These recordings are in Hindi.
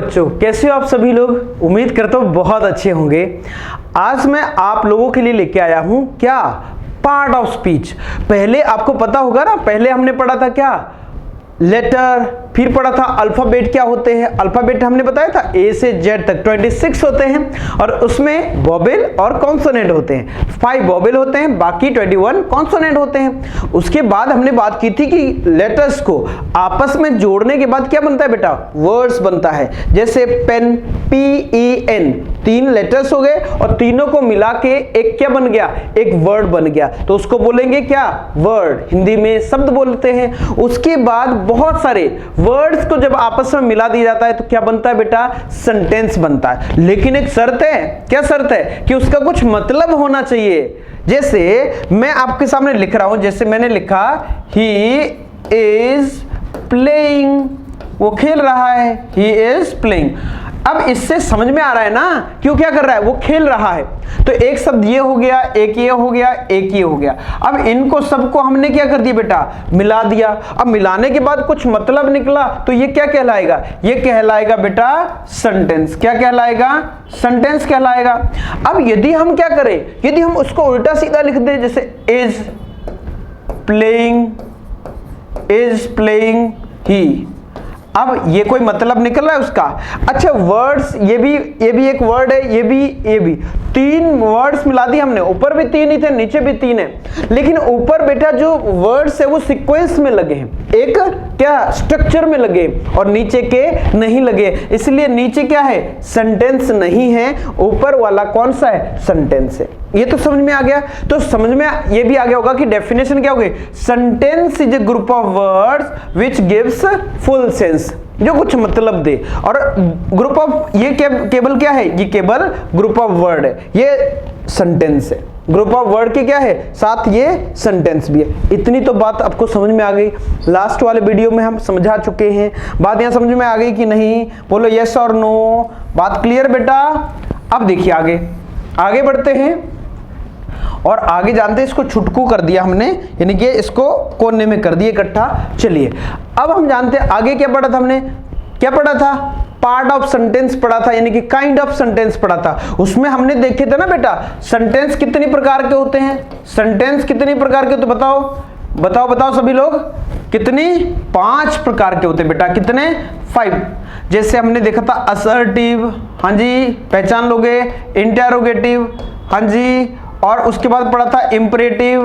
बच्चों, कैसे हो आप सभी लोग। उम्मीद करता हूँ बहुत अच्छे होंगे। आज मैं आप लोगों के लिए लेके आया हूँ क्या, पार्ट ऑफ स्पीच। पहले आपको पता होगा ना, पहले हमने पढ़ा था क्या, लेटर, फिर पढ़ा था अल्फाबेट क्या होते हैं। अल्फाबेट हमने बताया था ए से जेड तक 26 होते हैं और उसमें वोवेल और कॉन्सोनेंट होते हैं। 5 वोवेल होते हैं, बाकी 21 कॉन्सोनेंट होते हैं। उसके बाद हमने बात की थी कि लेटर्स को आपस में जोड़ने के बाद क्या बनता है बेटा, वर्ड्स बनता है। जैसे पेन, PEN, 3 लेटर्स हो गए और तीनों को मिला के एक क्या बन गया, एक वर्ड बन गया। तो उसको बोलेंगे क्या, वर्ड। हिंदी में शब्द बोलते हैं। उसके बाद बहुत सारे वर्ड्स को जब आपस में मिला दिया जाता है तो क्या बनता है बेटा, सेंटेंस बनता है। लेकिन एक शर्त है, क्या शर्त है, कि उसका कुछ मतलब होना चाहिए। जैसे मैं आपके सामने लिख रहा हूं, जैसे मैंने लिखा ही इज प्लेइंग, वो खेल रहा है, ही इज प्लेइंग। अब इससे समझ में आ रहा है ना क्यों क्या कर रहा है, वो खेल रहा है। तो एक शब्द ये हो गया, एक ये हो गया, एक ये हो गया। अब इनको सबको हमने क्या कर दिया बेटा, मिला दिया। अब मिलाने के बाद कुछ मतलब निकला तो ये क्या कहलाएगा, ये कहलाएगा बेटा सेंटेंस। क्या कहलाएगा, सेंटेंस कहलाएगा। अब यदि हम क्या करें, यदि हम उसको उल्टा सीधा लिख दें, जैसे इज प्लेइंग ही, अब ये कोई मतलब निकल रहा है उसका। अच्छा वर्ड्स, ये भी एक वर्ड है, ये भी 3 वर्ड्स मिला दिए हमने। ऊपर भी 3 ही थे, नीचे भी 3 है, लेकिन ऊपर बेटा जो वर्ड्स है वो सीक्वेंस में लगे हैं, एक क्या स्ट्रक्चर में लगे, और नीचे के नहीं लगे। इसलिए नीचे क्या है, सेंटेंस नहीं है, ऊपर वाला कौन सा है, सेंटेंस है। ये तो समझ में आ गया। तो समझ में ये भी आ गया होगा कि डेफिनेशन क्या होगी, sentence is a group of words which gives full sense, जो कुछ मतलब दे। और ग्रुप ऑफ, ये केवल क्या है, ये केवल ग्रुप ऑफ वर्ड है, ये सेंटेंस है। ग्रुप ऑफ वर्ड के क्या है, साथ ये सेंटेंस भी है। इतनी तो बात आपको समझ में आ गई। लास्ट वाले वीडियो में हम समझा चुके हैं। बात यहां समझ में आ गई कि नहीं, बोलो यस और नो। बात क्लियर बेटा। अब देखिए आगे बढ़ते हैं और आगे जानते हैं, इसको छुटकू कर दिया हमने, यानी कि इसको कोने में कर दिया इकट्ठा। चलिए अब हम जानते हैं आगे क्या पढ़ा था हमने, क्या पढ़ा था, पार्ट ऑफ सेंटेंस पढ़ा था, यानी कि काइंड ऑफ सेंटेंस पढ़ा था। उसमें हमने देखे थे ना बेटा, सेंटेंस कितनी प्रकार के होते हैं, सेंटेंस कितनी प्रकार के, तो बताओ सभी लोग, कितनी, 5 प्रकार के होते हैं बेटा। कितने, 5। जैसे हमने देखा था असर्टिव, हाँ जी पहचान लोगे, इंटेरोगेटिव, हाँ जी, और उसके बाद पढ़ा था इंपरेटिव,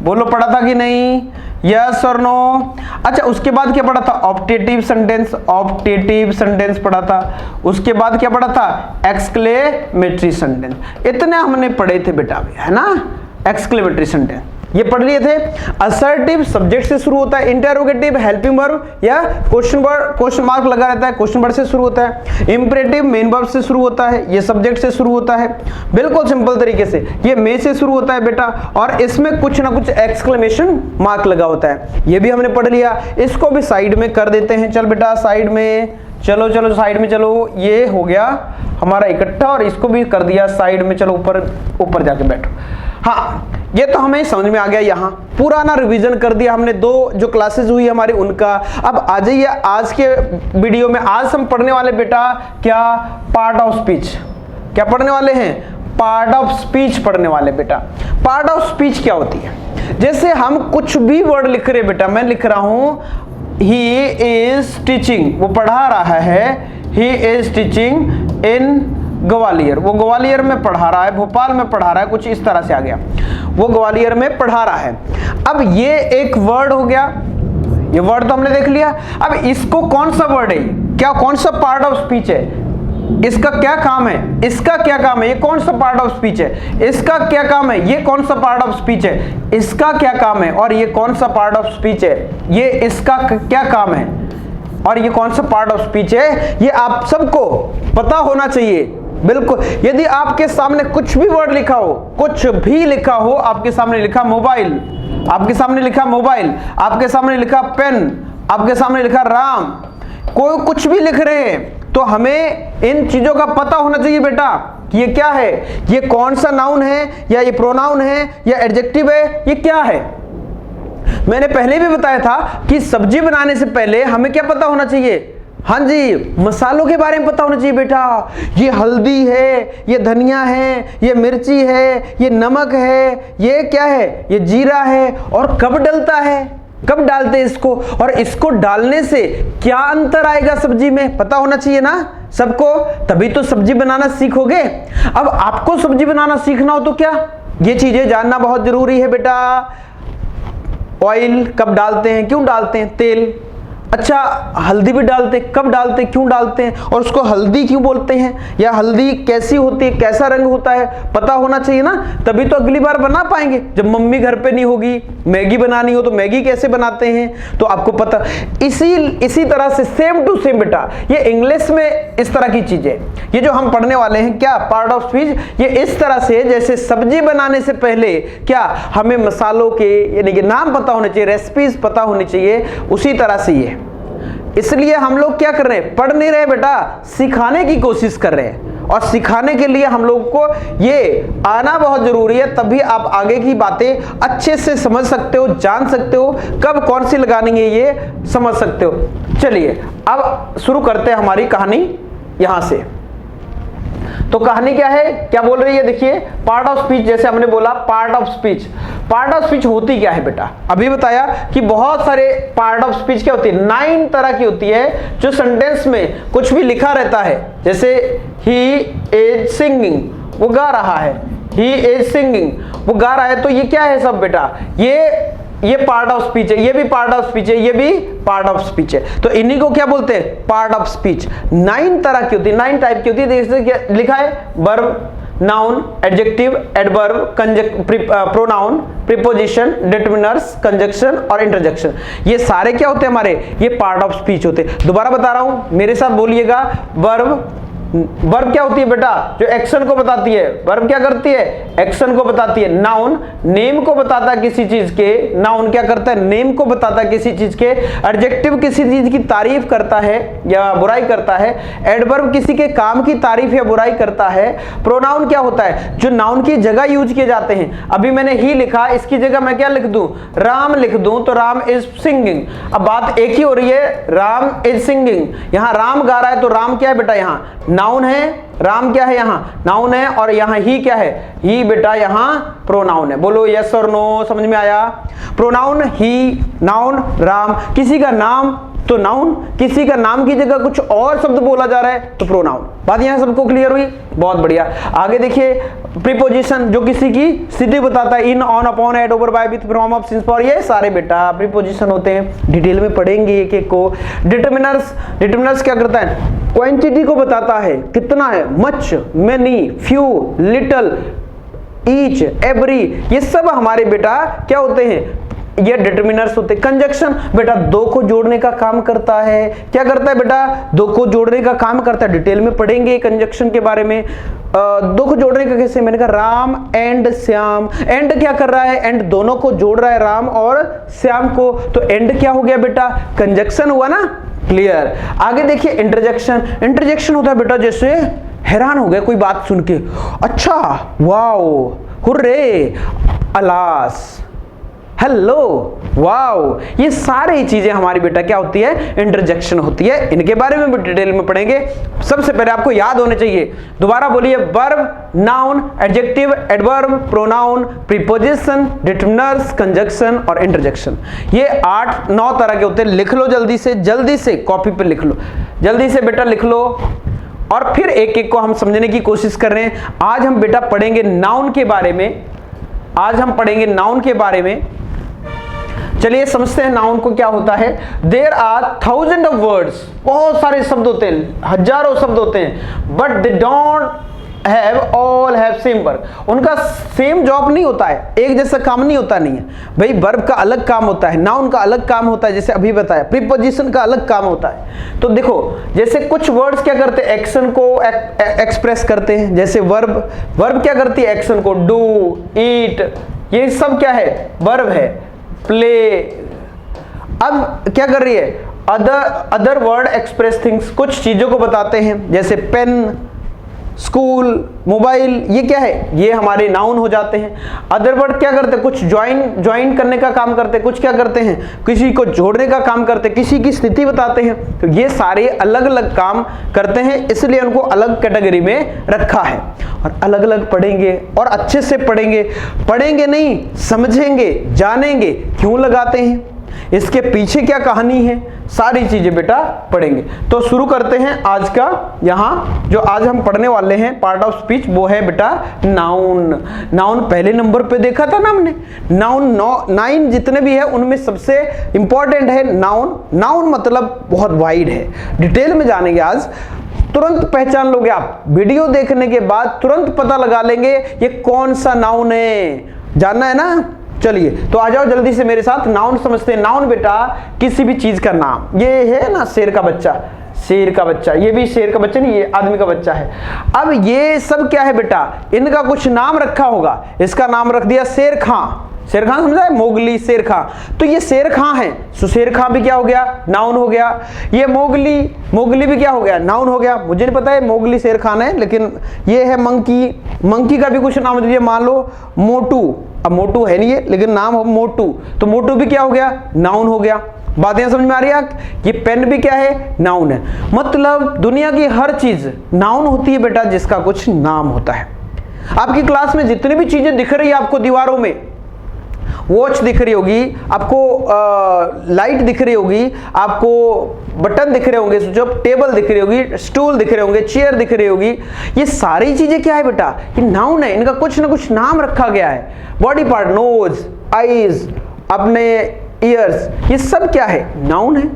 बोलो पढ़ा था कि नहीं, यस और नो। अच्छा उसके बाद क्या पढ़ा था, ऑप्टेटिव सेंटेंस पढ़ा था। उसके बाद क्या पढ़ा था, एक्सक्लेमेटरी सेंटेंस। इतने हमने पढ़े थे बेटा, है ना, एक्सक्लेमेटरी सेंटेंस ये पढ़ लिए थे। असर्टिव सब्जेक्ट से शुरू होता है, इंटेरोगेटिव हेल्पिंग वर्ब या क्वेश्चन मार्क लगा रहता है, क्वेश्चन वर्ड से शुरू होता है। इंपरेटिव मेन वर्ब से शुरू होता है, ये सब्जेक्ट से शुरू होता है, बिल्कुल सिंपल तरीके से। ये मे से शुरू होता है बेटा, और इसमें कुछ ना कुछ एक्सक्लेमेशन मार्क लगा होता है। ये भी हमने पढ़ लिया। इसको भी साइड में कर देते हैं। चल बेटा साइड में, चलो साइड में चलो। ये हो गया हमारा इकट्ठा और इसको भी कर दिया साइड में। चलो ऊपर जाके बैठो। हाँ ये तो हमें समझ में आ गया। यहाँ पूरा ना रिवीजन कर दिया हमने, 2 जो क्लासेस हुई हमारी उनका। अब आ जाइए आज के वीडियो में। आज हम पढ़ने वाले बेटा क्या, पार्ट ऑफ स्पीच। क्या पढ़ने वाले हैं, पार्ट ऑफ स्पीच पढ़ने वाले बेटा। पार्ट ऑफ स्पीच क्या होती है, जैसे हम कुछ भी वर्ड लिख रहे बेटा, मैं लिख रहा हूं ही इज टीचिंग, वो पढ़ा रहा है, he is teaching in Gwalior, वो ग्वालियर में पढ़ा रहा है, भोपाल में पढ़ा रहा है, कुछ इस तरह से आ गया, वो ग्वालियर में पढ़ा रहा है। अब ये एक वर्ड हो गया, ये वर्ड तो हमने देख लिया। अब इसको कौन सा वर्ड है, क्या कौन सा पार्ट ऑफ स्पीच है, इसका क्या काम है, इसका क्या काम है, ये कौन सा पार्ट ऑफ स्पीच है, इसका क्या काम है, ये कौन सा पार्ट ऑफ स्पीच है, इसका क्या काम है, और ये कौन सा पार्ट ऑफ स्पीच है, ये इसका क्या काम है, और ये कौन सा पार्ट ऑफ स्पीच है। ये आप सबको पता होना चाहिए बिल्कुल। यदि आपके सामने कुछ भी वर्ड लिखा हो, कुछ भी लिखा हो, आपके सामने लिखा मोबाइल, आपके सामने लिखा मोबाइल, आपके सामने लिखा पेन, आपके सामने लिखा राम, कोई कुछ भी लिख रहे हैं, तो हमें इन चीजों का पता होना चाहिए बेटा कि ये क्या है, ये कौन सा नाउन है, या ये प्रोनाउन है, या एडजेक्टिव है, ये क्या है। मैंने पहले भी बताया था कि सब्जी बनाने से पहले हमें क्या पता होना चाहिए, हाँ जी, मसालों के बारे में पता होना चाहिए बेटा। ये हल्दी है, ये धनिया है, ये मिर्ची है, ये नमक है, ये क्या है, ये जीरा है, और कब डलता है, कब डालते हैं इसको, और इसको डालने से क्या अंतर आएगा सब्जी में, पता होना चाहिए ना सबको, तभी तो सब्जी बनाना सीखोगे। अब आपको सब्जी बनाना सीखना हो तो क्या ये चीजें जानना बहुत जरूरी है बेटा। ऑयल कब डालते हैं, क्यों डालते हैं, तेल, अच्छा हल्दी भी डालते हैं, कब डालते हैं, क्यों डालते हैं, और उसको हल्दी क्यों बोलते हैं, या हल्दी कैसी होती है, कैसा रंग होता है, पता होना चाहिए ना, तभी तो अगली बार बना पाएंगे। जब मम्मी घर पे नहीं होगी, मैगी बनानी हो तो मैगी कैसे बनाते हैं तो आपको पता। इसी तरह से सेम टू सेम बेटा ये इंग्लिश में इस तरह की चीजें, ये जो हम पढ़ने वाले हैं क्या पार्ट ऑफ स्पीच, ये इस तरह से जैसे सब्जी बनाने से पहले क्या हमें मसालों के यानी कि नाम पता होने चाहिए, रेसिपीज पता होनी चाहिए, उसी तरह से ये। इसलिए हम लोग क्या कर रहे हैं, पढ़ नहीं रहे बेटा, सिखाने की कोशिश कर रहे हैं, और सिखाने के लिए हम लोग को ये आना बहुत जरूरी है, तभी आप आगे की बातें अच्छे से समझ सकते हो, जान सकते हो, कब कौन सी लगानी है ये समझ सकते हो। चलिए अब शुरू करते हैं हमारी कहानी यहां से। तो कहानी क्या है, क्या बोल रही है, देखिए पार्ट ऑफ स्पीच, जैसे हमने बोला part of speech. Part of speech होती क्या है बेटा, अभी बताया कि बहुत सारे पार्ट ऑफ स्पीच क्या होती है, 9 तरह की होती है, जो सेंटेंस में कुछ भी लिखा रहता है, जैसे ही इज सिंगिंग, वो गा रहा है, ही इज सिंगिंग, वो गा रहा है, तो ये क्या है सब बेटा, ये पार्ट ऑफ स्पीच है, ये भी पार्ट ऑफ स्पीच है, ये भी पार्ट ऑफ स्पीच है। तो इन्हीं को क्या बोलते हैं, पार्ट ऑफ स्पीच। 9 तरह की होती है, 9 टाइप की होती है। जैसे क्या लिखा है, verb, noun, adjective, adverb, pronoun, preposition, determiners, conjunction और इंटरजेक्शन। ये सारे क्या होते हैं हमारे, ये पार्ट ऑफ स्पीच होते हैं। दोबारा बता रहा हूं, मेरे साथ बोलिएगा। वर्ब क्या होती है बेटा, जो एक्शन को बताती है, वर्ब क्या करती है, एक्शन को बताती है। नाउन नेम को बताता है किसी चीज के, नाउन क्या करता है, नेम को बताता है किसी चीज के। एडजेक्टिव किसी चीज की तारीफ करता है या बुराई करता है। एडवर्ब किसी के काम की तारीफ या बुराई करता है। प्रोनाउन क्या होता है, जो नाउन की जगह यूज किए जाते हैं। अभी मैंने ही लिखा, इसकी जगह मैं क्या लिख दूं, राम लिख दूं, तो राम इज सिंगिंग। अब बात एक ही हो रही है, राम इज सिंगिंग, यहां राम गा रहा है, तो राम क्या है बेटा, यहां नाउन है, राम क्या है, यहां नाउन है, और यहां ही क्या है, ही बेटा यहां प्रोनाउन है। बोलो यस और नो, समझ में आया। प्रोनाउन ही, नाउन राम, किसी का नाम तो नाउन, किसी का नाम की जगह कुछ और शब्द बोला जा रहा है तो प्रोनाउन। बात यहां सबको क्लियर हुई, बहुत बढ़िया। आगे देखिए, प्रीपोजिशन जो किसी की स्थिति बताता है, in, on, upon, at, over, by, with, from, of, since, for, ये सारे बेटा प्रीपोजिशन होते हैं। डिटेल में पढ़ेंगे एक एक को। डिटरमिनर्स क्या करता है, क्वांटिटी को बताता है, कितना है, much, many, few, little, each, every, ये सब हमारे बेटा क्या होते हैं, ये डिटरमिनर्स होते हैं। कंजक्शन बेटा दो को जोड़ने का काम करता है, क्या करता है बेटा, दो को जोड़ने का काम करता है। डिटेल में पढ़ेंगे कंजक्शन के बारे में। दो को जोड़ने का कैसे, मैंने कहा राम एंड श्याम, एंड क्या कर रहा है, एंड दोनों को जोड़ रहा है, राम और श्याम को, तो एंड क्या हो गया बेटा, कंजक्शन हुआ ना, क्लियर। आगे देखिए इंटरजेक्शन होता है बेटा, जैसे हैरान हो गए कोई बात सुन के, अच्छा, wow, hurray, alas, hello, wow, ये सारी चीजें हमारी बेटा क्या होती है, इंटरजेक्शन होती है। इनके बारे में भी डिटेल में पढ़ेंगे। सबसे पहले आपको याद होने चाहिए, दोबारा बोलिए, verb, noun, adjective, adverb, pronoun, preposition, determiners, conjunction और इंटरजेक्शन। ये 8-9 तरह के होते हैं। लिख लो जल्दी से कॉपी पे लिख लो, जल्दी से बेटा लिख लो, और फिर एक एक को हम समझने की कोशिश कर रहे हैं। आज हम बेटा पढ़ेंगे नाउन के बारे में, आज हम पढ़ेंगे नाउन के बारे में। चलिए समझते हैं नाउन को क्या होता है। There are thousand of words, बहुत सारे शब्द होते हैं, हजारों शब्द होते हैं, but they don't have all have same work. उनका सेम जॉब नहीं होता है, एक जैसा काम नहीं होता नहीं है भाई। वर्ब का अलग काम होता है, नाउन का अलग काम होता है, जैसे अभी बताया, प्रीपोजिशन का अलग काम होता है। तो देखो जैसे कुछ वर्ड्स क्या करते हैं, एक्शन को एक्सप्रेस करते हैं, जैसे वर्ब क्या करती है, एक्शन को, डू, ईट, ये सब क्या है, वर्ब है। प्ले, अब क्या कर रही है, अदर वर्ड एक्सप्रेस थिंग्स, कुछ चीजों को बताते हैं, जैसे पेन, स्कूल, मोबाइल, ये क्या है, ये हमारे नाउन हो जाते हैं। अदर वर्ड क्या करते हैं, कुछ ज्वाइन करने का काम करते हैं, कुछ क्या करते हैं, किसी को जोड़ने का काम करते हैं, किसी की स्थिति बताते हैं। तो ये सारे अलग अलग काम करते हैं, इसलिए उनको अलग कैटेगरी में रखा है। और अलग अलग पढ़ेंगे और अच्छे से पढ़ेंगे, पढ़ेंगे नहीं समझेंगे, जानेंगे क्यों लगाते हैं, इसके पीछे क्या कहानी है, सारी चीजें बेटा पढ़ेंगे। तो शुरू करते हैं आज का। यहाँ जो आज हम पढ़ने वाले हैं पार्ट ऑफ स्पीच, वो है बेटा नाउन। नाउन पहले नंबर पे देखा था ना हमने। नाउन 9 जितने भी है उनमें सबसे इंपॉर्टेंट है नाउन। नाउन मतलब बहुत वाइड है, डिटेल में जानेंगे आज। तुरंत पहचान लोगे आप, वीडियो देखने के बाद तुरंत पता लगा लेंगे ये कौन सा नाउन है, जानना है ना। चलिए तो आ जाओ जल्दी से मेरे साथ, नाउन समझते हैं। नाउन बेटा किसी भी चीज का नाम, ये है ना शेर का बच्चा, शेर का बच्चा, ये भी शेर का बच्चा नहीं, ये आदमी का बच्चा है। अब ये सब क्या है बेटा, इनका कुछ नाम रखा होगा। इसका नाम रख दिया शेर खां, शेर खां समझा है, मोगली, शेर खां। तो ये शेर खां है, तो शेर खां भी क्या हो गया, नाउन हो गया। ये मोगली, मोगली भी क्या हो गया, नाउन हो गया। मुझे नहीं पता है मोगली शेर खान है, लेकिन ये है मंकी, मंकी का भी कुछ नाम दीजिए, मान लो मोटू। अब मोटू है नहीं है, लेकिन नाम हो मोटू, तो मोटू भी क्या हो गया, नाउन हो गया। बातें समझ में आ रही है। ये पेन भी क्या है, नाउन है। मतलब दुनिया की हर चीज नाउन होती है बेटा जिसका कुछ नाम होता है। आपकी क्लास में जितनी भी चीजें दिख रही है आपको दीवारों में, वॉच दिख रही होगी आपको, लाइट दिख रही होगी आपको, बटन दिख रहे होंगे, जो टेबल दिख रही होगी, स्टूल दिख रहे होंगे, चेयर दिख रही होगी, ये सारी चीजें क्या है बेटा, ये नाउन है। इनका कुछ ना कुछ नाम रखा गया है। बॉडी पार्ट, नोज, आईज, अपने ईयर्स, ये सब क्या है, नाउन है।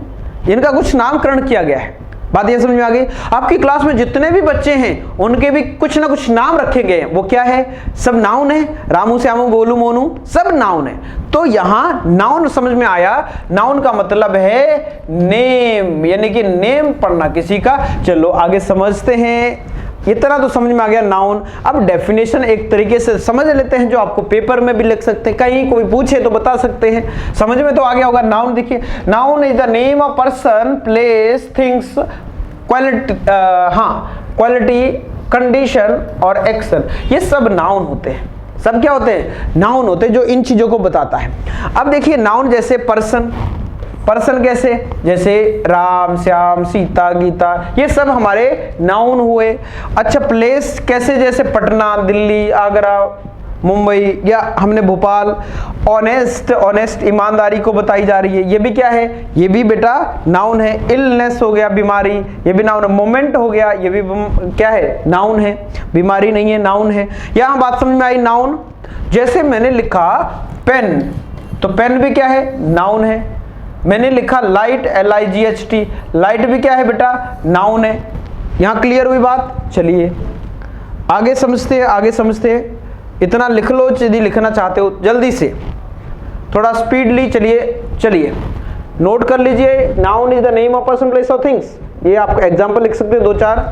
इनका कुछ नामकरण किया गया है। बात ये समझ में आ गई। आपकी क्लास में जितने भी बच्चे हैं उनके भी कुछ ना कुछ नाम रखे गए हैं, वो क्या है, सब नाउन है। रामू, श्यामू, गोलू, मोनू, सब नाउन है। तो यहाँ नाउन समझ में आया। नाउन का मतलब है नेम, यानी कि नेम पढ़ना किसी का। चलो आगे समझते हैं। इतना तो समझ में आ गया नाउन। अब डेफिनेशन एक तरीके से समझ लेते हैं, जो आपको पेपर में भी लिख सकते हैं, कहीं कोई पूछे तो बता सकते हैं। समझ में तो आ गया होगा। नाउन देखिए, noun is the name of person, place, things, quality, quality, condition और एक्शन, ये सब नाउन होते हैं। सब क्या होते हैं, नाउन होते हैं, जो इन चीजों को बताता है। अब देखिए नाउन जैसे पर्सन, पर्सन कैसे, जैसे राम, श्याम, सीता, गीता, ये सब हमारे नाउन हुए। अच्छा प्लेस कैसे, जैसे पटना, दिल्ली, आगरा, मुंबई, या हमने भोपाल। ऑनेस्ट, ऑनेस्ट ईमानदारी को बताई जा रही है, ये भी क्या है, ये भी बेटा नाउन है। इलनेस हो गया, बीमारी, ये भी नाउन है। मोमेंट हो गया, ये भी क्या है, नाउन है। बीमारी नहीं है, नाउन है। यहाँ बात समझ में आई, नाउन। जैसे मैंने लिखा पेन, तो पेन भी क्या है, नाउन है। मैंने लिखा लाइट, LIGHT, लाइट भी क्या है बेटा, नाउन है। यहाँ क्लियर हुई बात। चलिए आगे समझते हैं, आगे समझते हैं। इतना लिख लो यदि लिखना चाहते हो जल्दी से, थोड़ा स्पीडली। चलिए नोट कर लीजिए। Noun is the name of person, place और थिंग्स। ये आप एग्जांपल लिख सकते हैं 2-4।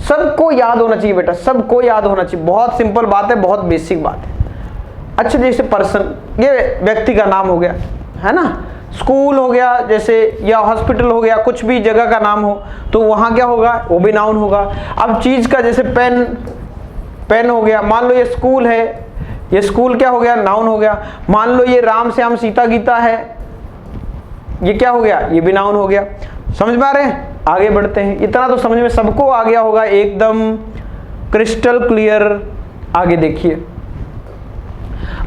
सबको याद होना चाहिए बेटा, सबको याद होना चाहिए। बहुत सिंपल बात है, बहुत बेसिक बात है। अच्छा जैसे पर्सन, ये व्यक्ति का नाम हो गया, है ना। स्कूल हो गया जैसे, या हॉस्पिटल हो गया, कुछ भी जगह का नाम हो तो वहाँ क्या होगा, वो भी नाउन होगा। अब चीज का जैसे पेन, पेन हो गया। मान लो ये स्कूल है, ये स्कूल क्या हो गया, नाउन हो गया। मान लो ये राम, श्याम, सीता, गीता है, ये क्या हो गया, ये भी नाउन हो गया। समझ में आ रहे हैं, आगे बढ़ते हैं। इतना तो समझ में सबको आ गया होगा, एकदम क्रिस्टल क्लियर। आगे देखिए,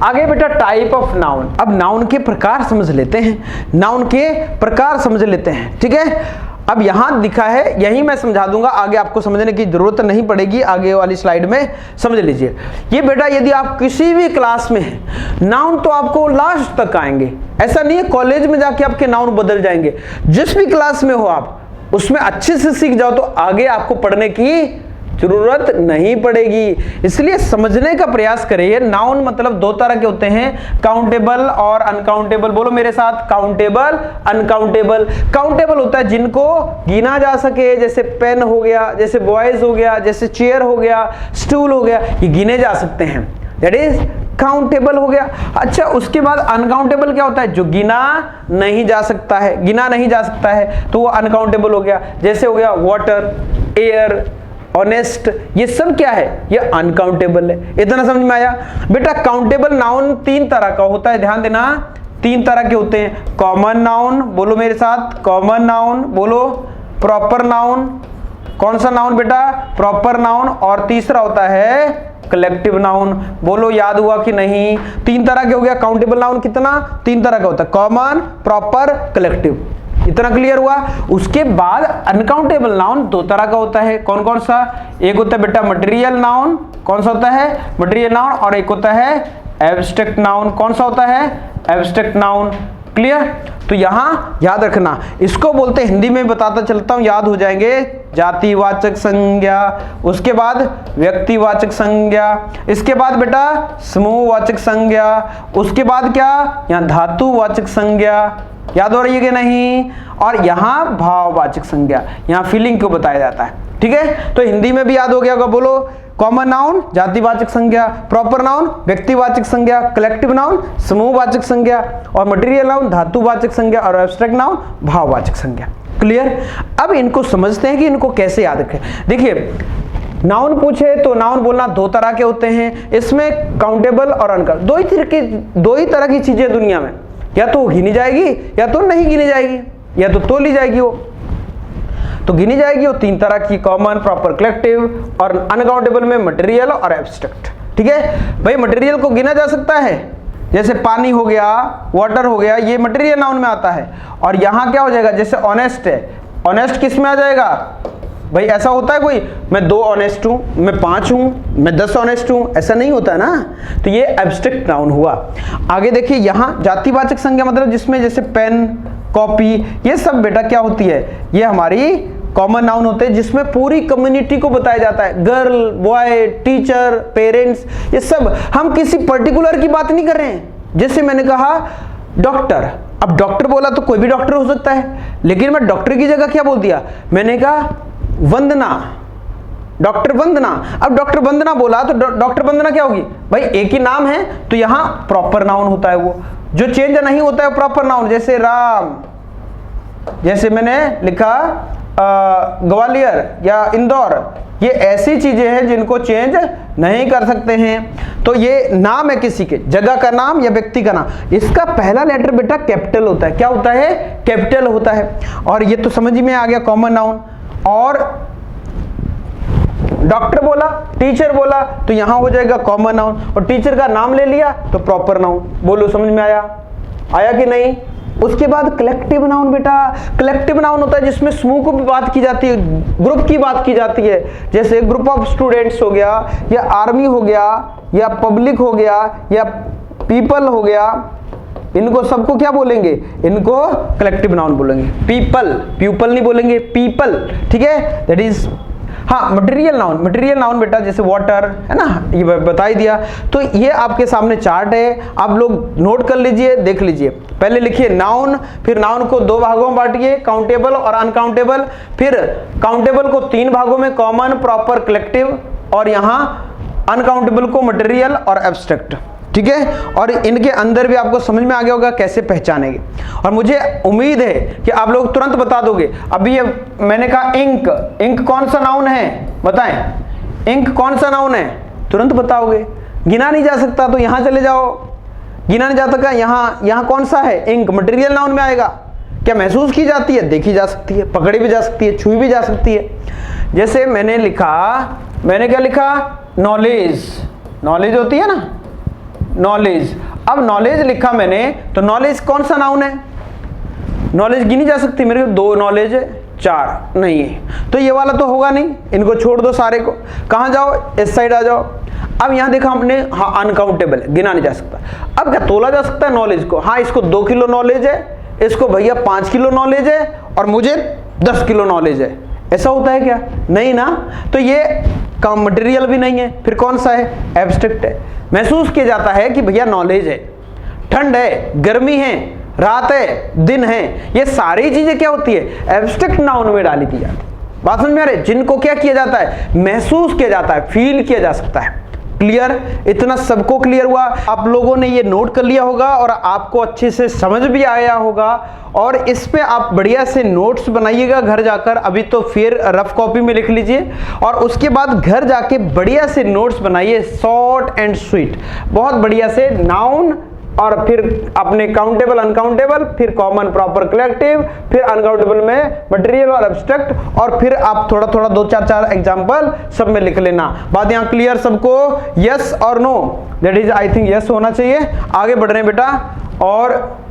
आगे बेटा टाइप ऑफ नाउन। अब नाउन के प्रकार समझ लेते हैं, नाउन के प्रकार समझ लेते हैं, ठीक है। अब यहां लिखा है, यही मैं समझा दूंगा, आगे आपको समझने की जरूरत नहीं पड़ेगी, आगे वाली स्लाइड में समझ लीजिए। ये बेटा यदि आप किसी भी क्लास में हैं, नाउन तो आपको लास्ट तक आएंगे। ऐसा नहीं है कॉलेज में जाके आपके नाउन बदल जाएंगे। जिस भी क्लास में हो आप उसमें अच्छे से सीख जाओ तो आगे आपको पढ़ने की जरूरत नहीं पड़ेगी। इसलिए समझने का प्रयास करिए। नाउन मतलब दो तरह के होते हैं, काउंटेबल और अनकाउंटेबल। बोलो मेरे साथ, काउंटेबल, अनकाउंटेबल। काउंटेबल होता है जिनको गिना जा सके, जैसे पेन हो गया, जैसे बॉयज हो गया, जैसे चेयर हो गया, स्टूल हो गया, ये गिने जा सकते हैं, दैट इज काउंटेबल हो गया। अच्छा उसके बाद अनकाउंटेबल क्या होता है, जो गिना नहीं जा सकता है, गिना नहीं जा सकता है तो वो अनकाउंटेबल हो गया। जैसे हो गया वाटर, एयर, ऑनेस्ट, ये सब क्या है, ये अनकाउंटेबल है। इतना समझ में आया बेटा। काउंटेबल नाउन 3 तरह का होता है, ध्यान देना, 3 तरह के होते हैं। कॉमन नाउन, बोलो मेरे साथ, कॉमन नाउन, बोलो प्रॉपर नाउन, कौन सा नाउन बेटा, प्रॉपर नाउन, और तीसरा होता है कलेक्टिव नाउन। बोलो याद हुआ कि नहीं, 3 तरह के हो गया। काउंटेबल नाउन कितना, 3 तरह का होता है, कॉमन, प्रॉपर, कलेक्टिव। इतना क्लियर हुआ। उसके बाद अनकाउंटेबल नाउन 2 तरह का होता है, कौन कौन सा, एक होता है बेटा मटेरियल नाउन, कौन सा होता है, मटेरियल नाउन, और एक होता है एब्स्ट्रैक्ट नाउन, कौन सा होता है, एब्स्ट्रैक्ट नाउन। क्लियर। तो यहां याद रखना, इसको बोलते हैं, हिंदी में बताता चलता हूं, याद हो जाएंगे, जातिवाचक संज्ञा, उसके बाद व्यक्तिवाचक संज्ञा, इसके बाद बेटा समूहवाचक संज्ञा, उसके बाद क्या, यहां धातुवाचक संज्ञा, याद हो रही है कि नहीं, और यहां भाववाचक संज्ञा, यहां फीलिंग को बताया जाता है। ठीक है, तो हिंदी में भी याद हो गया होगा, बोलो कॉमन नाउन जातिवाचक संज्ञा, प्रॉपर नाउन व्यक्तिवाचक संज्ञा, कलेक्टिव नाउन समूहवाचक संज्ञा, और मटेरियल नाउन धातुवाचक संज्ञा, और एब्स्ट्रैक्ट नाउन भाववाचक संज्ञा। क्लियर। अब इनको समझते हैं कि इनको कैसे याद रखें। देखिए, नाउन पूछे तो नाउन बोलना 2 तरह के होते हैं, इसमें काउंटेबल और अनकाउंटेबल, दो ही तरह की चीजें दुनिया में, या तो गिनी जाएगी या तो नहीं गिनी जाएगी, या तो तोली जाएगी वो, तो गिनी जाएगी वो 3 तरह की, कॉमन, प्रॉपर, कलेक्टिव, और अनकाउंटेबल में मटेरियल और एब्स्ट्रैक्ट। ठीक है भाई, मटेरियल को गिना जा सकता है, जैसे पानी हो गया, वाटर हो गया, ये मटेरियल नाउन में आता है। और यहाँ क्या हो जाएगा, जैसे ऑनेस्ट है, ऑनेस्ट किस में आ जाएगा भाई, ऐसा होता है कोई, मैं 2 ऑनेस्ट हूँ, मैं 5 हूँ, मैं 10 ऑनेस्ट हूँ, ऐसा नहीं होता है ना, तो ये एब्स्ट्रैक्ट नाउन हुआ। आगे देखिए, यहाँ जातिवाचक संज्ञा मतलब जिसमें जैसे पेन, कॉपी, ये सब बेटा क्या होती है, ये हमारी कॉमन नाउन होते हैं, जिसमें पूरी कम्युनिटी को बताया जाता है, गर्ल, बॉय, टीचर, पेरेंट्स, ये सब। हम किसी पर्टिकुलर की बात नहीं कर रहे हैं। जैसे मैंने कहा डॉक्टर, अब डॉक्टर बोला तो कोई भी डॉक्टर हो सकता है, लेकिन मैं डॉक्टर की जगह क्या बोल दिया, मैंने कहा वंदना, डॉक्टर वंदना। अब डॉक्टर वंदना बोला तो डॉक्टर वंदना क्या होगी भाई, एक ही नाम है, तो यहां प्रॉपर नाउन होता है। वो जो चेंज नहीं होता है प्रॉपर नाउन, जैसे राम, जैसे मैंने लिखा ग्वालियर या इंदौर, ये ऐसी चीजें हैं जिनको चेंज नहीं कर सकते हैं। तो ये नाम है किसी के, जगह का नाम या व्यक्ति का नाम, इसका पहला लेटर बेटा कैपिटल होता है। क्या होता है, कैपिटल होता है। और ये तो समझ में आ गया कॉमन नाउन। और डॉक्टर बोला, टीचर बोला, तो यहां हो जाएगा कॉमन नाउन, और टीचर का नाम ले लिया तो प्रॉपर नाउन। बोलो समझ में आया, आया कि नहीं। उसके बाद कलेक्टिव नाउन बेटा, कलेक्टिव नाउन होता है जिसमें समूह को भी बात की जाती है, ग्रुप की बात की जाती है, जैसे ग्रुप ऑफ स्टूडेंट्स हो गया, या आर्मी हो गया, या पब्लिक हो गया, या पीपल हो गया, इनको सबको क्या बोलेंगे, इनको कलेक्टिव नाउन बोलेंगे। पीपल, प्यूपल नहीं बोलेंगे, पीपल। ठीक है, दैट इज। हाँ, मटेरियल नाउन, मटेरियल नाउन बेटा जैसे वाटर है ना, ये बता ही दिया। तो ये आपके सामने चार्ट है, आप लोग नोट कर लीजिए, देख लीजिए। पहले लिखिए नाउन, फिर नाउन को 2 भागों में बांटिए, काउंटेबल और अनकाउंटेबल। फिर काउंटेबल को 3 भागों में, कॉमन, प्रॉपर, कलेक्टिव, और यहाँ अनकाउंटेबल को मटेरियल और एब्स्ट्रैक्ट। ठीक है, और इनके अंदर भी आपको समझ में आ गया होगा कैसे पहचानेंगे। और मुझे उम्मीद है कि आप लोग तुरंत बता दोगे। अभी ये मैंने कहा इंक, इंक कौन सा नाउन है बताएं, इंक कौन सा नाउन है, तुरंत बताओगे। गिना नहीं जा सकता तो यहां चले जाओ, गिना नहीं जा सकता, यहाँ कौन सा है, इंक मटेरियल नाउन में आएगा। क्या महसूस की जाती है, देखी जा सकती है, पकड़ी भी जा सकती है, छुई भी जा सकती है। जैसे मैंने लिखा, मैंने क्या लिखा, नॉलेज, नॉलेज होती है ना, नॉलेज। अब नॉलेज लिखा मैंने, तो नॉलेज कौन सा नाउन है, नॉलेज गिनी जा सकती है, मेरे को 2 नॉलेज है, 4 नहीं है, तो ये वाला तो होगा नहीं, इनको छोड़ दो सारे को। कहाँ जाओ, इस साइड आ जाओ। अब यहाँ देखा हमने, हाँ अनकाउंटेबल है, गिना नहीं जा सकता। अब क्या तोला जा सकता है नॉलेज को, हाँ इसको 2 किलो नॉलेज है, इसको भैया 5 किलो नॉलेज है, और मुझे 10 किलो नॉलेज है, ऐसा होता है क्या, नहीं ना। तो ये मटेरियल भी नहीं है, फिर कौन सा है, एब्स्ट्रैक्ट है। महसूस किया जाता है कि भैया नॉलेज है, ठंड है, गर्मी है, रात है, दिन है, ये सारी चीजें क्या होती है, एब्स्ट्रैक्ट नाउन में डाली दी जाती है। बात समझ में आ रही है, जिनको क्या किया जाता है, महसूस किया जाता है, फील किया जा सकता है। क्लियर? इतना सबको क्लियर हुआ? आप लोगों ने ये नोट कर लिया होगा और आपको अच्छे से समझ भी आया होगा, और इस पे आप बढ़िया से नोट्स बनाइएगा घर जाकर। अभी तो फिर रफ कॉपी में लिख लीजिए और उसके बाद घर जाके बढ़िया से नोट्स बनाइए, शॉर्ट एंड स्वीट, बहुत बढ़िया से। नाउन और फिर अपने काउंटेबल अनकाउंटेबल, फिर कॉमन प्रॉपर कलेक्टिव, फिर अनकाउंटेबल में मटेरियल और एब्स्ट्रैक्ट, और फिर आप थोड़ा थोड़ा 2-4 एग्जांपल सब में लिख लेना। बात यहाँ क्लियर सबको? यस और no? That is I think yes होना चाहिए। आगे बढ़ रहे हैं बेटा, और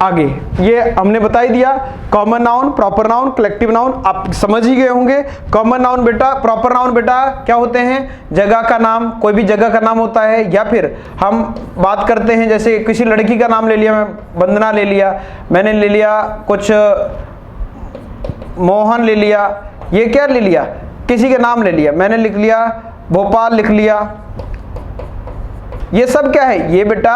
आगे ये हमने बता ही दिया, common noun, proper noun, collective noun आप समझ ही गए होंगे। कॉमन नाउन बेटा, प्रॉपर नाउन बेटा क्या होते हैं? जगह का नाम, कोई भी जगह का नाम होता है, या फिर हम बात करते हैं जैसे किसी लड़की का नाम ले लिया, मैं वंदना ले लिया, मैंने ले लिया कुछ मोहन ले लिया, ये क्या ले लिया? किसी के नाम ले लिया, मैंने लिख लिया भोपाल लिख लिया, ये सब क्या है? ये बेटा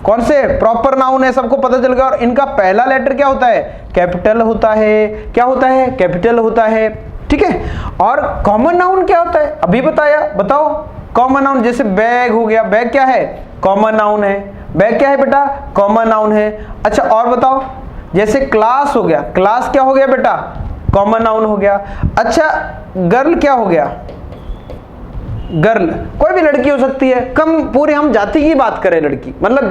कौन से प्रॉपर नाउन है, सबको पता चल गया। और इनका पहला लेटर क्या होता है? कैपिटल होता है। क्या होता है? कैपिटल होता है, ठीक है। और कॉमन नाउन क्या होता है? अभी बताया, बताओ। कॉमन नाउन जैसे बैग हो गया, बैग क्या है? कॉमन नाउन है। बैग क्या है बेटा? कॉमन नाउन है। अच्छा और बताओ, जैसे क्लास हो गया, क्लास क्या हो गया बेटा? कॉमन नाउन हो गया। अच्छा गर्ल क्या हो गया? गर्ल कोई भी लड़की हो सकती है, कम पूरे हम जाति की बात करें, लड़की मतलब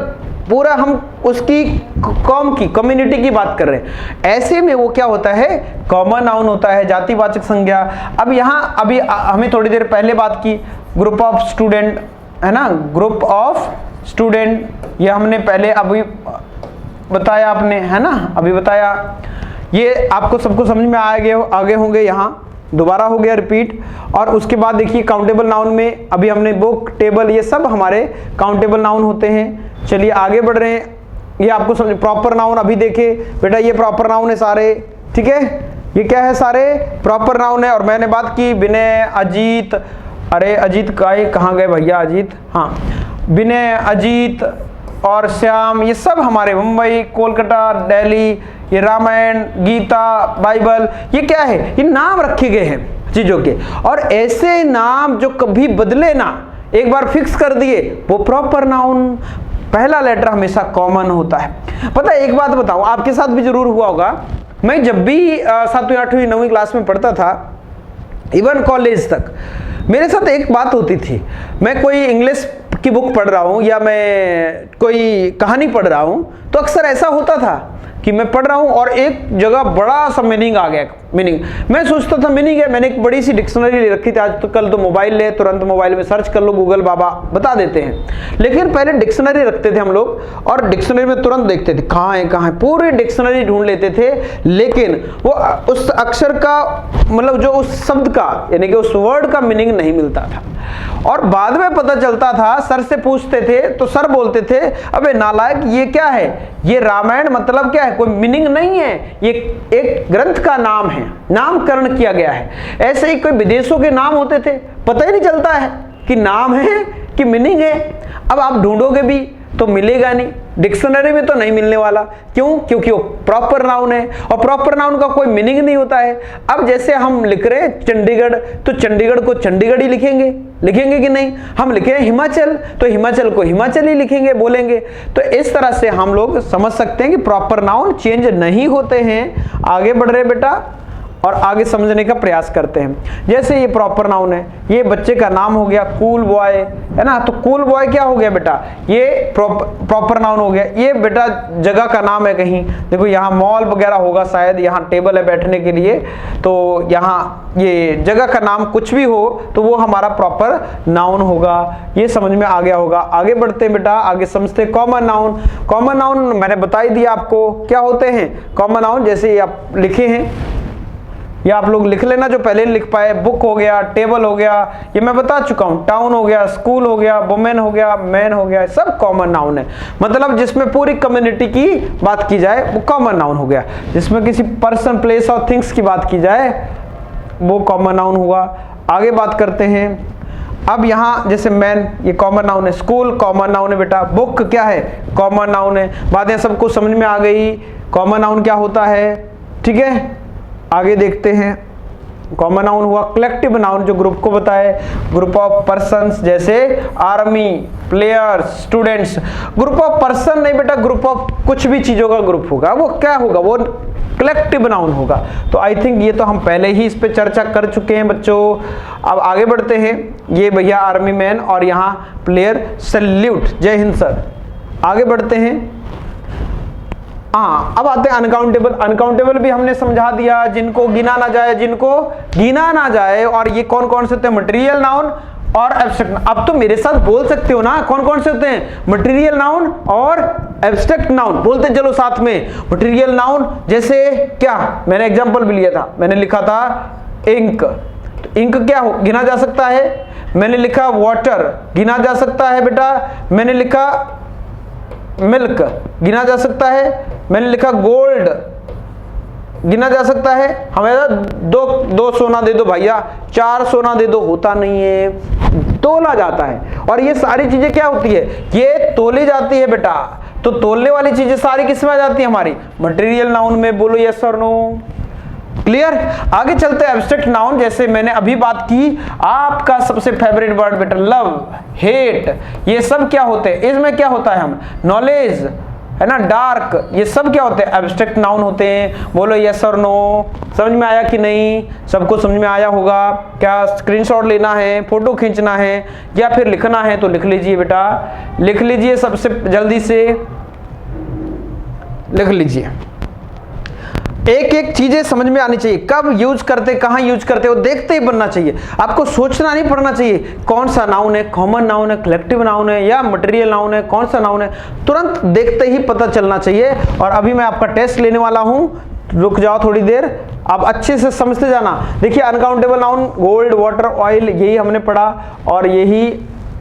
पूरा हम उसकी कौम की, कम्युनिटी की बात कर रहे हैं, ऐसे में वो क्या होता है? कॉमन नाउन होता है, जातिवाचक संज्ञा। अब यहाँ अभी हमें थोड़ी देर पहले बात की ग्रुप ऑफ स्टूडेंट, है ना, ग्रुप ऑफ स्टूडेंट, ये हमने पहले अभी बताया आपने, है ना, अभी बताया। ये आपको सबको समझ में आगे होंगे, यहाँ दोबारा हो गया रिपीट। और उसके बाद देखिए काउंटेबल नाउन में अभी हमने बुक, टेबल, ये सब हमारे काउंटेबल नाउन होते हैं। चलिए आगे बढ़ रहे हैं, ये आपको समझ। प्रॉपर नाउन अभी देखे बेटा, ये प्रॉपर नाउन है सारे, ठीक है, ये क्या है? सारे प्रॉपर नाउन है। और मैंने बात की विनय, अजीत, अरे अजीत कहाँ गए भैया? अजीत, हाँ, विनय, अजीत और श्याम, ये सब हमारे मुंबई, कोलकाता, दिल्ली, ये रामायण, गीता, बाइबल, ये क्या है? ये नाम रखे गए हैं चीजों के। और ऐसे नाम जो कभी बदले ना, एक बार फिक्स कर दिए, वो प्रॉपर नाउन। पहला लेटर हमेशा कॉमन होता है। पता है एक बात बताऊं, आपके साथ भी जरूर हुआ होगा, मैं जब भी 7वीं 8वीं 9वीं क्लास में पढ़ता था, इवन कॉलेज तक, मेरे साथ एक बात होती थी, मैं कोई इंग्लिश की बुक पढ़ रहा हूँ या मैं कोई कहानी पढ़ रहा हूँ, तो अक्सर ऐसा होता था कि मैं पढ़ रहा हूँ और एक जगह बड़ा सा मीनिंग आ गया। मीनिंग मैं सोचता था मीनिंग है, मैंने एक बड़ी सी डिक्शनरी ले रखी थी, आज तो कल तो मोबाइल ले, तुरंत मोबाइल में सर्च कर लो, गूगल बाबा बता देते हैं। लेकिन पहले डिक्शनरी रखते थे हम लोग और डिक्शनरी में तुरंत देखते थे कहाँ है, पूरी डिक्शनरी ढूंढ लेते थे, लेकिन वो उस अक्षर का मतलब जो उस शब्द का यानी कि उस वर्ड का मीनिंग नहीं मिलता था। और बाद में पता चलता था, सर से पूछते थे तो सर बोलते थे, अबे नालायक ये क्या है? ये रामायण मतलब क्या है? कोई मीनिंग नहीं है, ये एक ग्रंथ का नाम है, नामकरण किया गया है। ऐसे ही कोई विदेशों के नाम होते थे, पता ही नहीं चलता है कि नाम है कि मीनिंग है। अब आप ढूंढोगे भी तो मिलेगा नहीं, डिक्शनरी में तो नहीं मिलने वाला। क्यों? क्योंकि वो प्रॉपर नाउन है और प्रॉपर नाउन का कोई मीनिंग नहीं होता है। अब जैसे हम लिख रहे हैं चंडीगढ़, तो चंडीगढ़ को चंडीगढ़ ही लिखेंगे कि नहीं? हम लिखे हिमाचल, तो हिमाचल को हिमाचल ही लिखेंगे, बोलेंगे। तो इस तरह से हम लोग समझ सकते हैं कि प्रॉपर नाउन चेंज नहीं होते हैं। आगे बढ़ रहे बेटा और आगे समझने का प्रयास करते हैं। जैसे ये प्रॉपर नाउन है, ये बच्चे का नाम हो गया कूल बॉय, है ना, तो कूल बॉय क्या हो गया बेटा? ये प्रॉपर नाउन हो गया। ये बेटा जगह का नाम है कहीं, देखो यहाँ मॉल वगैरह होगा शायद, यहाँ टेबल है बैठने के लिए, तो यहाँ ये जगह का नाम कुछ भी हो तो वो हमारा प्रॉपर नाउन होगा। ये समझ में आ गया होगा। आगे बढ़ते हैं बेटा, आगे समझते हैं कॉमन नाउन। कॉमन नाउन मैंने बता ही दिया आपको क्या होते हैं कॉमन नाउन, जैसे आप लिखे हैं या आप लोग लिख लेना जो पहले लिख पाए। बुक हो गया, टेबल हो गया, ये मैं बता चुका हूँ, टाउन हो गया, स्कूल हो गया, वुमेन हो गया, मैन हो गया, सब कॉमन नाउन है। मतलब जिसमें पूरी कम्युनिटी की बात की जाए वो कॉमन नाउन हो गया। जिसमें किसी पर्सन, प्लेस और थिंग्स की बात की जाए वो कॉमन नाउन हुआ। आगे बात करते हैं। अब यहाँ जैसे मैन, ये कॉमन नाउन है। स्कूल कॉमन नाउन है बेटा। बुक क्या है? कॉमन नाउन है। बातें सबको समझ में आ गई, कॉमन नाउन क्या होता है, ठीक है। आगे देखते हैं। कॉमन नाउन हुआ। कलेक्टिव नाउन जो ग्रुप को बताए, ग्रुप ऑफ पर्सन्स जैसे army, players, students. Group of person नहीं बेटा, ग्रुप ऑफ कुछ भी चीजों का ग्रुप होगा, वो क्या होगा, वो कलेक्टिव नाउन होगा। तो आई थिंक ये तो हम पहले ही इस पे चर्चा कर चुके हैं बच्चों। अब आगे बढ़ते हैं। ये भैया आर्मी मैन और यहाँ प्लेयर, सैल्यूट, जय हिंद सर। आगे बढ़ते हैं। हाँ, अब आते हैं अनकाउंटेबल। अनकाउंटेबल भी हमने समझा दिया, जिनको गिना ना जाए, जिनको गिना ना जाए। और ये कौन कौन से होते हैं, मटेरियल नाउन और एब्स्ट्रैक्ट। अब तो मेरे साथ बोल सकते हो ना, कौन कौन से होते हैं, मटेरियल नाउन और एब्स्ट्रैक्ट नाउन। बोलते चलो साथ में। मटेरियल नाउन जैसे क्या, मैंने एग्जांपल भी लिया था, मैंने लिखा था इंक। तो इंक क्या हो, गिना जा सकता है। मैंने लिखा वाटर, गिना जा सकता है बेटा। मैंने लिखा मिल्क, गिना जा सकता है। मैंने लिखा गोल्ड, गिना जा सकता है। हमें दो सोना दे दो भैया, 4 सोना दे दो, होता नहीं है, तोला जाता है। और ये सारी चीजें क्या होती है, ये तोली जाती है बेटा। तो तोलने वाली चीजें सारी किस में आ जाती है, हमारी मटेरियल नाउन में। बोलो यस और नो, क्लियर। आगे चलते हैं एब्स्ट्रैक्ट नाउन। जैसे मैंने अभी बात की, आपका सबसे फेवरेट वर्ड बेटा लव, हेट, ये सब क्या होते हैं, इसमें क्या होता है, हम नॉलेज है ना, डार्क, ये सब क्या होते हैं, एब्स्ट्रैक्ट नाउन होते हैं। बोलो यस और नो, समझ में आया कि नहीं, सबको समझ में आया होगा। क्या स्क्रीनशॉट लेना है, फोटो खींचना है या फिर लिखना है तो लिख लीजिए बेटा, लिख लीजिए, सबसे जल्दी से लिख लीजिए। एक एक चीजें समझ में आनी चाहिए, कब यूज करते, कहां यूज करते हो, देखते ही बनना चाहिए। आपको सोचना नहीं पड़ना चाहिए कौन सा नाउन है, कॉमन नाउन है, कलेक्टिव नाउन है या मटेरियल नाउन है, कौन सा नाउन है, तुरंत देखते ही पता चलना चाहिए। और अभी मैं आपका टेस्ट लेने वाला हूं, रुक जाओ थोड़ी देर, आप अच्छे से समझते जाना। देखिए uncountable noun, gold, water, oil, यही हमने पढ़ा और यही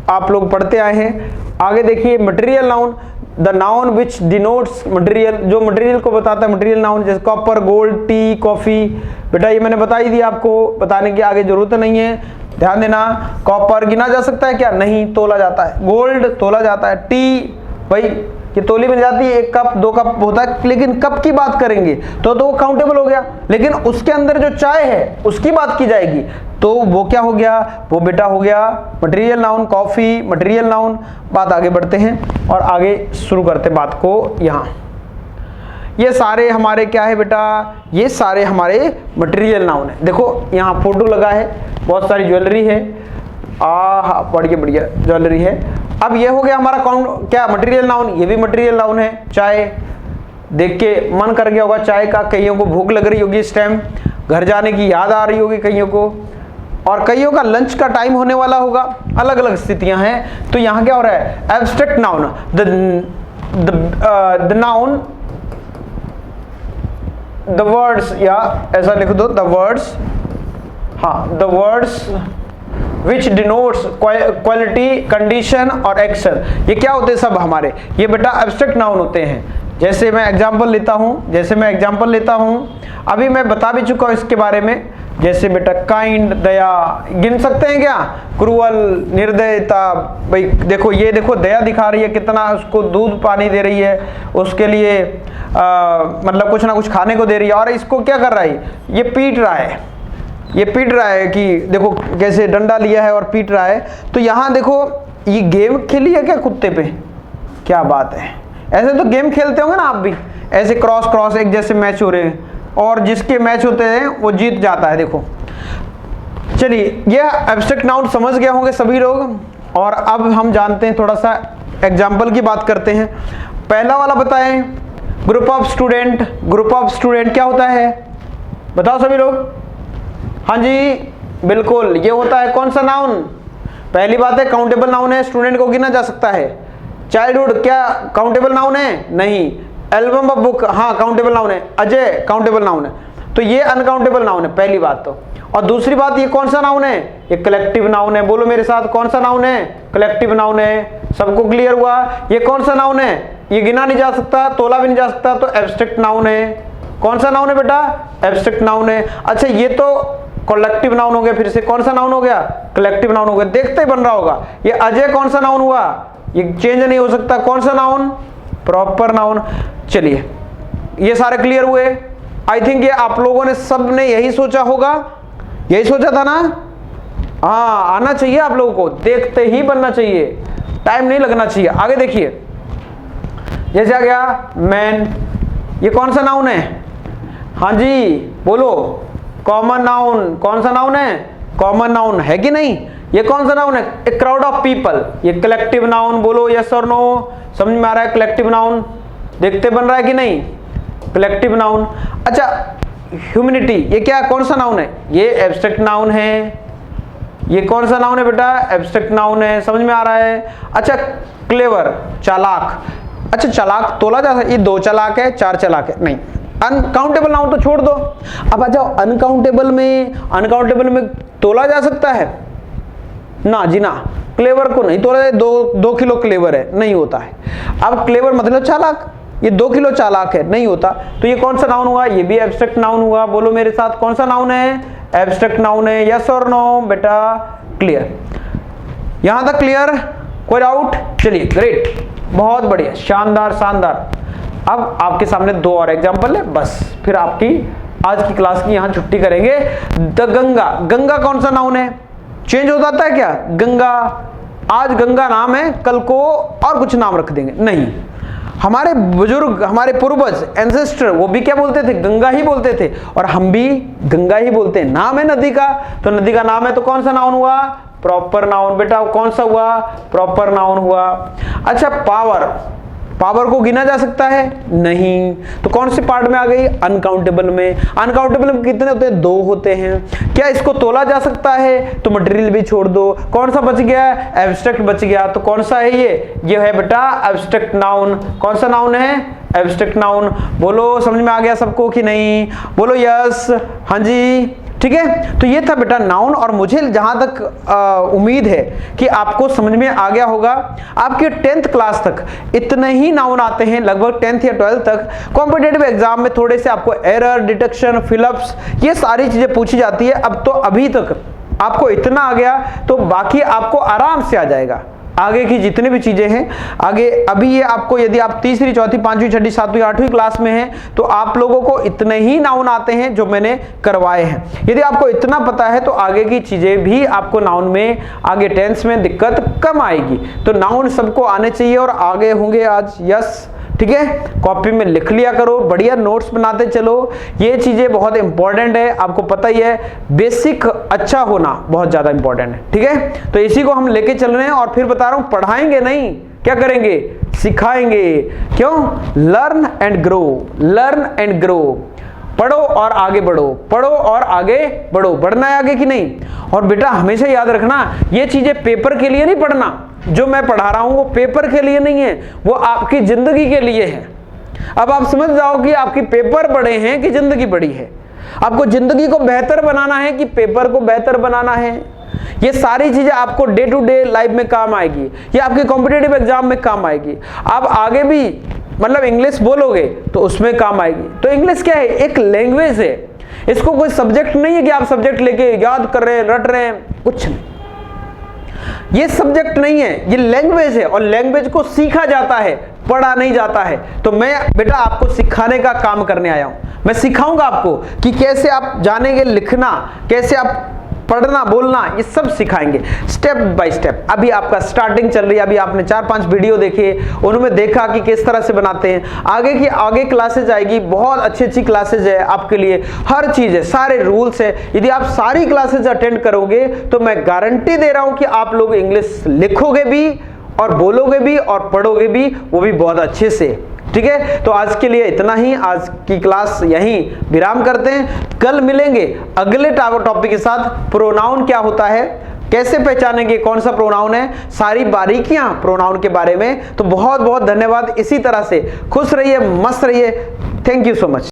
आप लोग पढ़ते आए हैं। आगे देखिए material noun, the noun which denotes material, जो मटेरियल को बताता है, मटेरियल नाउन जैसे कॉपर, गोल्ड, टी, कॉफी। बेटा ये मैंने बता ही दिया आपको, बताने की आगे जरूरत नहीं है, ध्यान देना। कॉपर गिना जा सकता है क्या, नहीं, तोला जाता है। गोल्ड तोला जाता है। टी भाई ये तोली मिल जाती है, 1 कप 2 कप होता है, लेकिन कप की बात करेंगे तो वो काउंटेबल हो गया। लेकिन उसके अंदर जो चाय है उसकी बात की जाएगी तो वो क्या हो गया, वो बेटा हो गया material noun. Coffee material noun. बात आगे बढ़ते हैं और आगे शुरू करते बात को। यहाँ ये सारे हमारे क्या है बेटा, ये सारे हमारे मटेरियल नाउन है। देखो यहाँ फोटो लगा है, बहुत सारी ज्वेलरी है, बढ़िया बढ़िया ज्वेलरी है। अब ये हो गया हमारा कौन, क्या मटेरियल नाउन, ये भी मटेरियल नाउन है। चाय, देख के मन कर गया होगा चाय का, कईयों को भूख लग रही होगी इस टाइम, घर जाने की याद आ रही होगी कईयों को, और कईयों का लंच का टाइम होने वाला होगा, अलग अलग स्थितियां हैं। तो यहाँ क्या हो रहा है, abstract noun, the noun, the words, या ऐसा लिख दो, द वर्ड्स, हाँ, the words which denotes quality, condition और एक्शन, ये क्या होते हैं सब हमारे, ये बेटा एब्स्ट्रैक्ट नाउन होते हैं। जैसे मैं एग्जांपल लेता हूं, अभी मैं बता भी चुका हूं इसके बारे में। जैसे बेटा काइंड, दया, गिन सकते हैं क्या, क्रूअल, निर्दयता। भाई देखो, ये देखो दया दिखा रही है, कितना उसको दूध पानी दे रही है, उसके लिए मतलब कुछ ना कुछ खाने को दे रही है, और इसको क्या कर रहा है, ये पीट रहा है कि देखो कैसे डंडा लिया है और पीट रहा है। तो यहाँ देखो ये गेम खेली है क्या कुत्ते पे, क्या बात है। ऐसे तो गेम खेलते होंगे ना आप भी, ऐसे क्रॉस एक जैसे मैच हो रहे हैं, और जिसके मैच होते हैं वो जीत जाता है। देखो चलिए, ये एब्स्ट्रैक्ट नाउन समझ गए होंगे सभी लोग। और अब हम जानते हैं, थोड़ा सा एग्जाम्पल की बात करते हैं। पहला वाला बताएं, group of student. Group of student क्या होता है, बताओ सभी लोग। हाँ जी बिल्कुल, ये होता है कौन सा नाउन, पहली बात है काउंटेबल नाउन है, स्टूडेंट को गिना जा सकता है। चाइल्डहुड क्या काउंटेबल नाउन है, नहीं। एल्बम ऑफ बुक, हाँ काउंटेबल नाउन है। अजय काउंटेबल नाउन है। तो ये अनकाउंटेबल नाउन है, पहली बात तो। और दूसरी बात, ये कौन सा नाउन है, ये कलेक्टिव नाउन है। बोलो मेरे साथ, कौन सा नाउन है, कलेक्टिव नाउन है। सबको क्लियर हुआ, ये कौन सा नाउन है, ये गिना नहीं जा सकता, तोला भी नहीं जा सकता, तो एब्स्ट्रैक्ट नाउन है। कौन सा नाउन है बेटा, एब्स्ट्रैक्ट नाउन है। अच्छा ये तो कलेक्टिव नाउन हो गया, फिर से कौन सा नाउन हो गया, कलेक्टिव नाउन हो गया। देखते ही बन रहा होगा, ये अजय कौन सा नाउन हुआ, ये चेंज नहीं हो सकता, कौन सा नाउन, प्रॉपर नाउन। चलिए ये सारे क्लियर हुए। आई थिंक ये आप लोगों ने सब ने यही सोचा होगा, यही सोचा था ना? हाँ, आना चाहिए आप लोगों को, देखते ही बनना चाहिए, टाइम नहीं लगना चाहिए। आगे देखिए, जैसे आ गया मैन, ये कौन सा नाउन है? हाँ जी बोलो, कॉमन नाउन। कौन सा नाउन है? कॉमन नाउन है कि नहीं? ये कौन सा नाउन है? ए क्राउड ऑफ पीपल, ये कलेक्टिव नाउन। बोलो यस और नो, समझ में आ रहा है? कलेक्टिव नाउन देखते बन रहा है कि नहीं? Collective noun. अच्छा, ह्यूमैनिटी, ये क्या, कौन सा नाउन है? ये एब्स्ट्रैक्ट नाउन है। ये कौन सा नाउन है बेटा? एब्स्ट्रैक्ट नाउन है, समझ में आ रहा है? अच्छा, क्लेवर, चालाक। अच्छा, चालाक तोला जा सकता है? ये 2 चालाक है, 4 चालाक है, नहीं। अनकाउंटेबल नाउन तो छोड़ दो, अब आ जाओ अनकाउंटेबल में। अनकाउंटेबल में तोला जा सकता है? ना जी ना, क्लेवर को नहीं तोला जाए। 2 किलो क्लेवर है, नहीं होता है। अब क्लेवर मतलब चालाक, ये 2 किलो चालाक है, नहीं होता। तो ये कौन सा नाउन हुआ? ये भी एब्स्ट्रैक्ट नाउन हुआ। बोलो मेरे साथ, कौन सा नाउन है? एब्स्ट्रैक्ट नाउन है। यस और नो बेटा? क्लियर, यहां तक क्लियर? कोई डाउट? चलिए, ग्रेट, बहुत बढ़िया, शानदार शानदार। अब आपके सामने 2 और एग्जांपल है, बस फिर आपकी आज की क्लास की यहां छुट्टी करेंगे। द गंगा, गंगा कौन सा नाउन है? चेंज हो जाता है क्या? गंगा, आज गंगा नाम है, कल को और कुछ नाम रख देंगे? नहीं, हमारे बुजुर्ग, हमारे पूर्वज, एंसेस्टर, वो भी क्या बोलते थे? गंगा ही बोलते थे, और हम भी गंगा ही बोलते हैं। नाम है नदी का, तो नदी का नाम है, तो कौन सा नाउन हुआ? Proper noun. बेटा कौन सा हुआ? प्रॉपर नाउन हुआ। अच्छा, पावर, पावर को गिना जा सकता है? नहीं, तो कौन से पार्ट में आ गई? अनकाउंटेबल में। अनकाउंटेबल में कितने होते हैं? 2 होते हैं। क्या इसको तोला जा सकता है? तो मटेरियल भी छोड़ दो। कौन सा बच गया? एब्स्ट्रैक्ट बच गया। तो कौन सा है ये है बेटा एब्स्ट्रैक्ट नाउन। कौन सा नाउन है? Abstract noun. बोलो समझ में आ गया सबको कि नहीं? बोलो यस, हाँ जी, ठीक है। तो ये था बेटा नाउन, और मुझे जहां तक उम्मीद है कि आपको समझ में आ गया होगा। आपके 10th क्लास तक इतने ही नाउन आते हैं, लगभग 10th या 12th तक। कॉम्पिटेटिव एग्जाम में थोड़े से आपको एरर डिटेक्शन, फिलअप्स, ये सारी चीजें पूछी जाती है। अब तो अभी तक आपको इतना आ गया, तो बाकी आपको आराम से आ जाएगा। आगे की जितनी भी चीजें हैं, आगे अभी ये आपको, यदि आप तीसरी, चौथी, 5वीं, 6वीं, 7वीं, 8वीं क्लास में हैं, तो आप लोगों को इतने ही नाउन आते हैं जो मैंने करवाए हैं। यदि आपको इतना पता है तो आगे की चीजें भी आपको नाउन में, आगे टेंस में दिक्कत कम आएगी। तो नाउन सबको आने चाहिए और आगे होंगे आज। यस, ठीक है, कॉपी में लिख लिया करो, बढ़िया नोट्स बनाते चलो। ये चीजें बहुत इंपॉर्टेंट है, आपको पता ही है, बेसिक अच्छा होना बहुत ज्यादा इंपॉर्टेंट है, ठीक है। तो इसी को हम लेके चल रहे हैं, और फिर बता रहा हूं, पढ़ाएंगे नहीं, क्या करेंगे? सिखाएंगे। क्यों? Learn and grow, learn and grow. पढ़ो और आगे बढ़ो, पढ़ो और आगे बढ़ो। बढ़ना है आगे कि नहीं? और बेटा हमेशा याद रखना, ये चीजें पेपर के लिए नहीं पढ़ना। जो मैं पढ़ा रहा हूं वो पेपर के लिए नहीं है, वो आपकी जिंदगी के लिए है। अब आप समझ जाओ कि आपकी पेपर बड़े हैं कि जिंदगी बड़ी है। आपको जिंदगी को बेहतर बनाना है कि पेपर को बेहतर बनाना है। ये सारी चीजें आपको डे टू डे लाइफ में काम आएगी, ये आपके कॉम्पिटिटिव एग्जाम में काम आएगी। आप आगे भी मतलब इंग्लिश बोलोगे तो उसमें काम आएगी। तो इंग्लिश क्या है? एक लैंग्वेज है, इसको कोई सब्जेक्ट नहीं है कि आप सब्जेक्ट लेके याद कर रहे हैं, रट रहे हैं, कुछ नहीं। ये सब्जेक्ट नहीं है, ये लैंग्वेज है, और लैंग्वेज को सीखा जाता है, पढ़ा नहीं जाता है। तो मैं बेटा आपको सिखाने का काम करने आया हूं। मैं सिखाऊंगा आपको कि कैसे आप जानेंगे लिखना, कैसे आप पढ़ना बोलना, ये सब सिखाएंगे स्टेप बाय स्टेप। अभी आपका स्टार्टिंग चल रही है, अभी आपने 4-5 वीडियो देखे, उनमें देखा कि किस तरह से बनाते हैं। आगे की आगे क्लासेज आएगी, बहुत अच्छी अच्छी क्लासेज है आपके लिए, हर चीज है, सारे रूल्स है। यदि आप सारी क्लासेज अटेंड करोगे तो मैं गारंटी दे रहा हूं कि आप लोग इंग्लिश लिखोगे भी और बोलोगे भी और पढ़ोगे भी, वो भी बहुत अच्छे से। ठीक है, तो आज के लिए इतना ही, आज की क्लास यहीं विराम करते हैं। कल मिलेंगे अगले टॉपिक के साथ, प्रोनाउन क्या होता है, कैसे पहचानेंगे कौन सा प्रोनाउन है, सारी बारीकियां प्रोनाउन के बारे में। तो बहुत बहुत धन्यवाद। इसी तरह से खुश रहिए, मस्त रहिए। Thank you so much.